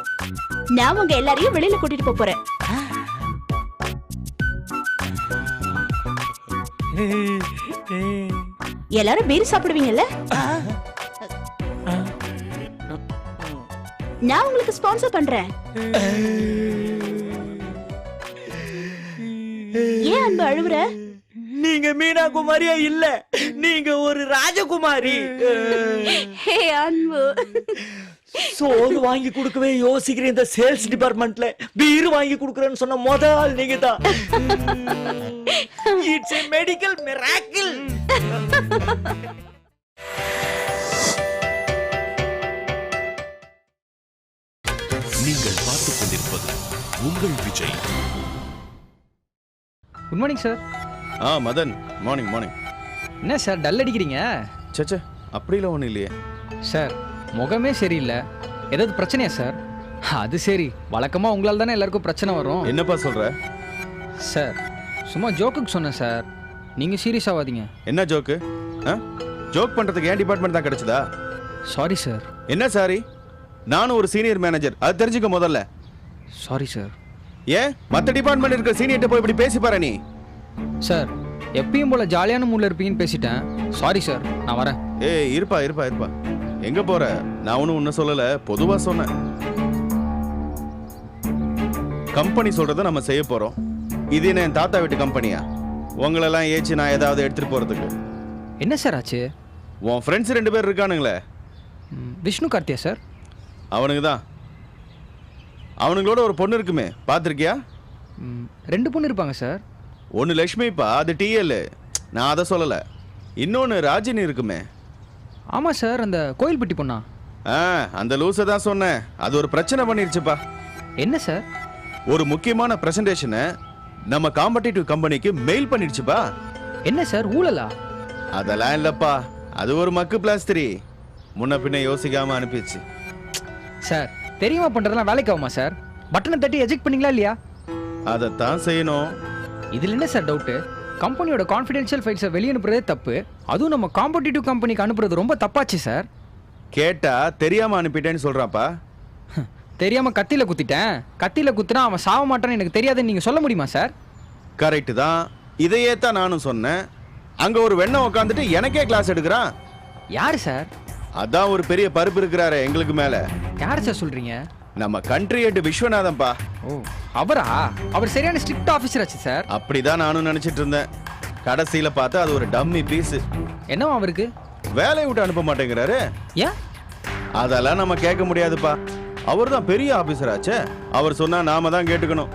S13: நான் உங்க எல்லாரையும் வெளியில கூட்டிட்டு போறேன். எல்லாரும் பீர் சாப்பிடுவீங்கல்ல? நான் உங்களுக்கு ஸ்பான்சர் பண்றேன். ஏன் அன்பு அழுவுற?
S12: நீங்க மீனா குமாரியா இல்ல, நீங்க ஒரு ராஜகுமாரி.
S13: ஹே அன்பு,
S12: சோறு வாங்கி கொடுக்கவே யோசிக்கிற இந்த சேல்ஸ் டிபார்ட்மெண்ட்ல பீர் வாங்கி கொடுக்கறேன்னு சொன்ன முதல் நீங்க தான். It's a medical miracle.
S1: நீங்கள் பார்த்துக் கொண்டிருப்பது உங்கள் Vijay.
S10: Good morning sir.
S5: Madan, morning morning.
S10: என்ன சார் டல் அடிக்கிறீங்க?
S5: சச்சா, அப்படிலாம் ஒன்றும் இல்லையே
S10: சார். முகமே சரியில்லை, ஏதாவது பிரச்சனையா சார்? அது சரி, வழக்கமாக உங்களால் தானே எல்லாருக்கும் பிரச்சனை வரும்.
S5: என்னப்பா சொல்ற?
S10: சார் சும்மா ஜோக்குக்கு சொன்னேன் சார், நீங்கள் சீரியஸ் ஆகாதீங்க.
S5: என்ன ஜோக்கு? ஜோக் பண்ணுறதுக்கு ஏன் டிபார்ட்மெண்ட் தான் கிடைச்சதா?
S10: Sorry sir.
S5: என்ன சாரி? நானும் ஒரு சீனியர் மேனேஜர், அது தெரிஞ்சுக்க முதல்ல.
S10: Sorry sir.
S5: ஏன் மற்ற டிபார்ட்மெண்ட் இருக்கிற சீனியர்கிட்ட போய் இப்படி பேசி பாரு நீ.
S10: சார் எப்பயும் போல ஜாலியான மூடில் இருப்பீங்கன்னு பேசிட்டேன். சாரி சார், நான் வரேன்.
S5: ஏய் இருப்பா இருப்பா இருப்பா. எங்க போற? நான் ஒன்றும் ஒன்றும் சொல்லலை, பொதுவாக சொன்னேன். கம்பெனி சொல்றதை நம்ம செய்ய போறோம். இது என்ன என் தாத்தா வீட்டு கம்பெனியா? உங்களெல்லாம் ஏச்சு நான் ஏதாவது எடுத்துட்டு போறதுக்கு?
S10: என்ன சார் ஆச்சு?
S5: உன் ஃப்ரெண்ட்ஸ் 2 பேர் இருக்கானுங்களே,
S10: விஷ்ணு கார்த்தியா சார்?
S5: அவனுங்க தான். அவனுங்களோட ஒரு பொண்ணு இருக்குமே, பார்த்துருக்கியா?
S10: 2 பொண்ணு இருப்பாங்க சார்.
S5: ஒன்று லக்ஷ்மிப்பா, அது டிஎல், நான் அதை சொல்லலை. இன்னொன்று ராஜினி இருக்குமே.
S10: ஆமாம் சார், அந்த கோயில்பட்டி பொண்ணா?
S5: அந்த லூஸை தான் சொன்னேன். அது ஒரு பிரச்சனை பண்ணிருச்சுப்பா.
S10: என்ன சார்?
S5: ஒரு முக்கியமான பிரசன்டேஷனை நம்ம காம்படிட்டிவ் கம்பெனிக்கு மெயில் பண்ணிடுச்சுப்பா.
S10: என்ன சார், ஊழலா?
S5: அதெல்லாம் இல்லப்பா, அது ஒரு மக்கு பிளாஸ்திரி. முன்ன பின்ன யோசிக்காம அனுப்பிடுச்சு.
S10: சார், தெரியுமா பண்றதெல்லாம் வேலைக்கு ஆகுமா சார்? பட்டனை தட்டி எஜெக்ட் பண்ணீங்களா இல்லையா?
S5: அதைத்தான் செய்யணும்.
S10: இதில் என்ன சார் டவுட்டு? கம்பெனியோட கான்ஃபிடென்ஷியல் ஃபைல்ஸை வெளியே அனுப்புறதே தப்பு, அதுவும் நம்ம காம்படிட்டிவ் கம்பெனிக்கு அனுப்புறது ரொம்ப தப்பாச்சு சார்.
S5: கேட்டா தெரியாம அனுப்பிட்டேன்னு சொல்றாப்பா.
S10: தெரியாம கத்தியில குத்திட்டேன், கத்தியில குத்துனா அவன் சாவ மாட்டான்னு எனக்கு தெரியாதுன்னு நீங்க சொல்ல முடியுமா சார்?
S5: கரெக்ட் தான், இதையே தான் நானும் சொன்னேன். அங்க ஒரு வெண்ணை உட்காந்துட்டு எனக்கே கிளாஸ் எடுக்கிறான்.
S10: யாரு சார்?
S5: அதான் ஒரு பெரிய பருப்பு இருக்கிறாரு எங்களுக்கு மேல.
S10: யார் சார் சொல்றீங்க?
S5: நம்ம கண்ட்ரி ஹெட் விஸ்வநாதன்பா.
S10: ஓ, அவரா? அவர் சரியான ஸ்ட்ரிக்ட் ஆபீசர் ஆச்சு சார்.
S5: அப்படிதான் நானும் நினைச்சிட்டு இருந்தேன். கடைசியில பார்த்தா அது ஒரு டம்மி பீஸ்.
S10: என்னவா அவருக்கு?
S5: வேலையை விட்டு அனுப்ப மாட்டேங்கிறாரு.
S10: ஏன்?
S5: அதெல்லாம் நம்ம கேட்க முடியாதுப்பா. அவர் தான் பெரிய ஆபீசர் ஆச்சே, அவர் சொன்னா நாம தான் கேட்டுக்கணும்.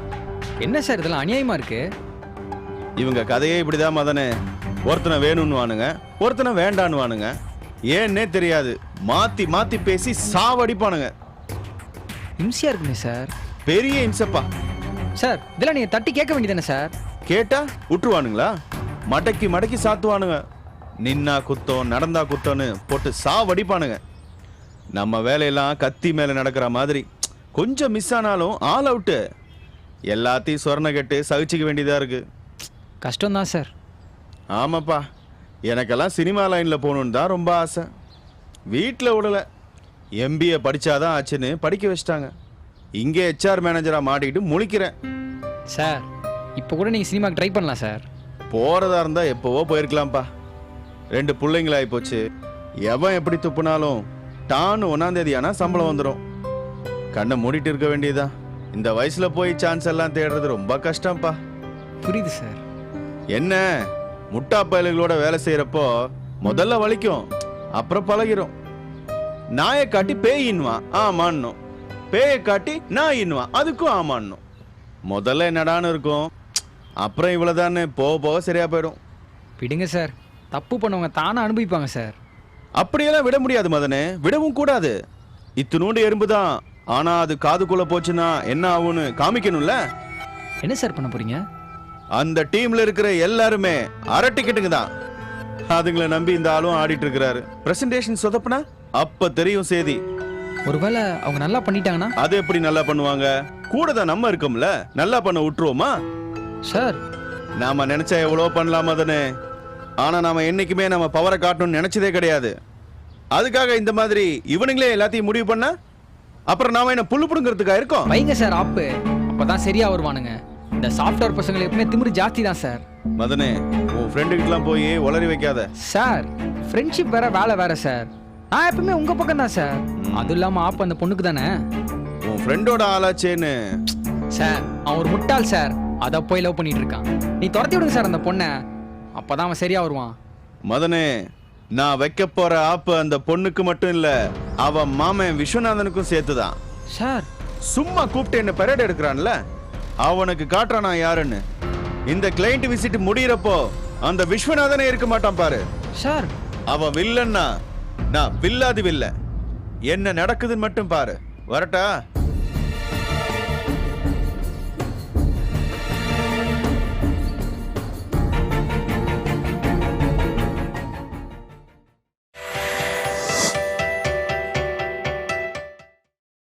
S10: என்ன சார் இதெல்லாம் அநியாயமா இருக்கு?
S5: இவங்க கதையே இப்படிதான் மதனே. ஒருத்தனை வேணும்னு வானுங்க, ஒருத்தனை வேண்டான்னு வானுங்க. ஏன்னே தெரியாது, மாத்தி மாத்தி பேசி சாவடிப்பானுங்க.
S10: இம்சையா இருக்குமே சார்.
S5: பெரிய இம்சப்பா.
S10: சார், இதெல்லாம் நீங்க தட்டி கேட்க வேண்டியதானே சார்?
S5: கேட்டா விட்டுருவானுங்களா? மடக்கி மடக்கி சாத்துவானுங்க. நின்னா குத்தம், நடந்தா குத்தம்னு போட்டு சாவடிப்பானுங்க. நம்ம வேலையெல்லாம் கத்தி மேல நடக்கிற மாதிரி. கொஞ்சம் மிஸ் ஆனாலும் ஆல் அவுட்டு. எல்லாத்தையும் சொரண கட்டு சகிச்சுக்க வேண்டியதா இருக்கு.
S10: கஷ்டம்தான் சார்.
S5: ஆமாப்பா, எனக்கெல்லாம் சினிமா லைன்ல போகணுன்னு தான் ரொம்ப ஆசை. வீட்டில் விடல. எம்பிஏ படிச்சாதான் ஆச்சுன்னு படிக்க வச்சிட்டாங்க. இங்கே HR மேனேஜரா மாட்டிக்கிட்டு முழிக்கிறேன்.
S10: சார், இப்போ கூட நீங்க சினிமாக்கு ட்ரை பண்ணலாம் சார்.
S5: போறதா இருந்தா எப்பவோ போயிருக்கலாம்ப்பா. 2 பிள்ளைங்களாகி போச்சு. எவன் எப்படி துப்புனாலும் டான்னு 1ஆம் தேதி ஆனா சம்பளம் வந்துடும். கண்ணை மூடிட்டு இருக்க வேண்டியதா. இந்த வயசுல போய் சான்ஸ் எல்லாம் தேடுறது ரொம்ப கஷ்டம்ப்பா.
S10: புரியுது சார்.
S5: என்ன, முட்டா பயல்களோட வேலை செய்யறப்போ முதல்ல வலிக்கும், அப்புறம் பழகிரும். நாயை காட்டி பேயின்வான், ஆமான்னும். பேயை காட்டி நாயின்வான், அதுக்கும் ஆமான்னும். முதல்ல என்னடான்னு இருக்கும், அப்புறம் இவ்வளவுதான்னு போக போக சரியா போயிடும்.
S10: விடுங்க சார், தப்பு பண்ணவங்க தானே அனுபவிப்பாங்க சார்.
S5: அப்படியெல்லாம் விட முடியாது மதனே, விடவும் கூடாது. இத்தினூண்டு எறும்பு தான், ஆனா அது காதுக்குள்ள போச்சுன்னா என்ன ஆகும்னு காமிக்கணும்ல.
S10: என்ன சார் பண்ண போறீங்க?
S5: அந்த டீம்ல இருக்கிற எல்லாருமே அரை டிக்கெட்டுங்க தான். அதுங்களை நம்பி இந்த ஆளும் ஆடிட்டு இருக்கிறாரு. பிரசன்டேஷன் சொதப்புனா அப்ப தெரியும் சேதி.
S10: ஒருவேளை அவங்க நல்லா பண்ணிட்டாங்கன்னா?
S5: அது எப்படி நல்லா பண்ணுவாங்க? கூட தான் நம்ம இருக்கோம்ல, நல்லா பண்ண விட்டுருவோமா
S10: சார்?
S5: நாம நினைச்சா எவ்வளோ பண்ணலாம் மதனே. ஆனா நாம என்னைக்குமே நம்ம பவரை காட்டணும்னு நினைச்சதே கிடையாது. அதுக்காக இந்த மாதிரி இவனுங்களே எல்லாத்தையும் முடிவு பண்ண அப்புறம் நாம என்ன புல்லு புடுங்கிறதுக்கா இருக்கோம்?
S10: வைங்க சார் ஆப்பு, அப்பதான் சரியா வருவானுங்க. இந்த சாஃப்ட்வேர் பசங்க எப்பவுமே திமிரு ஜாஸ்தி தான் சார்.
S5: மதனே, உன் ஃப்ரெண்டுகிட்டலாம் போய் உளறி வைக்காத
S10: சார். ஃப்ரெண்ட்ஷிப் வேற, வேலை வேற சார். நான் எப்பவுமே உங்க பக்கம் தான் சார். அதுவும் இல்லாம ஆப்பு அந்த பொண்ணுக்கு தானே.
S5: உன் ஃப்ரெண்டோட ஆளாச்சேன்னு.
S10: சார், அவன் ஒரு முட்டாள் சார். அத போய் லவ் பண்ணிட்டு இருக்கான். நீ துரத்தி விடுங்க சார் அந்த பொண்ணை, அப்பதான் அவன் சரியா வருவான்.
S5: மதனே, நான் வைக்க போற ஆப்பு அந்த பொண்ணுக்கு மட்டும் இல்ல, அவ மாமன் விஸ்வநாதனுக்கும் சேர்த்துதான்.
S10: சார்,
S5: சும்மா கூப்பிட்டு என்ன பெரேட் எடுக்கிறான்ல, அவனுக்கு காட்டுறான் நான் யாருன்னு. இந்த கிளைண்ட் விசிட் முடியறப்போ அந்த விஸ்வநாதனே இருக்க மாட்டான் பாரு.
S10: சார்,
S5: அவன் வில்லன்னா நான் வில்லாதி வில்ல. என்ன நடக்குதுன்னு மட்டும் பாரு. வரட்டா?